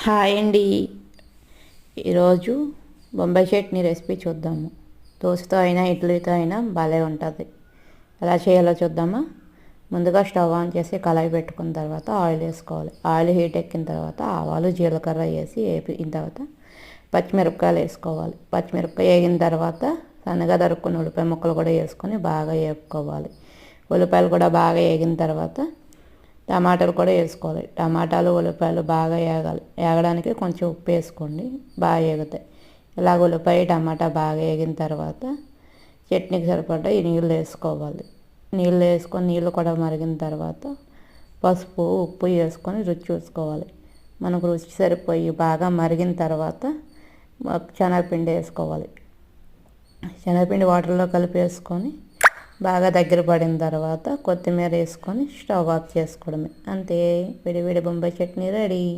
Hi అండి. ఈరోజు Bombay chutney recipe చూద్దాము. దోశతో అయినా ఇడ్లీతో అయినా భలే ఉంటుంది. ఎలా చేయాలో చూద్దామా. ముందుగా స్టవ్ ఆన్ చేసి కళాయి పెట్టుకున్న తర్వాత ఆయిల్ వేసుకోవాలి. ఆయిల్ హీట్ ఎక్కిన తర్వాత ఆవాలు జీలకర్ర వేసి వేపిన తర్వాత పచ్చిమిరపకాయలు వేసుకోవాలి. పచ్చిమిరపకాయ వేగిన తర్వాత సన్నగా తరుక్కున్న ఉల్లిపాయ ముక్కలు కూడా వేసుకొని బాగా వేపుకోవాలి. ఉల్లిపాయలు కూడా బాగా వేగిన తర్వాత టమాటాలు కూడా వేసుకోవాలి. టమాటాలు ఉల్లిపాయలు బాగా వేగాలి. వేగడానికి కొంచెం ఉప్పు వేసుకోండి, బాగా వేగుతాయి. ఇలాగ ఉల్లిపాయ టమాటా బాగా వేగిన తర్వాత చట్నీకి సరిపడా ఈ నీళ్ళు వేసుకోవాలి. నీళ్ళు వేసుకొని నీళ్ళు కూడా మరిగిన తర్వాత పసుపు ఉప్పు వేసుకొని రుచి చూసుకోవాలి. మనకు రుచి సరిపోయి బాగా మరిగిన తర్వాత శనగపిండి వేసుకోవాలి. శనగపిండి వాటర్లో కలిపి వేసుకొని బాగా దగ్గర పడిన తర్వాత కొత్తిమీర వేసుకొని స్టవ్ ఆఫ్ చేసుకోవడమే. అంతే, విడి విడి బొంబాయి చట్నీ రెడీ.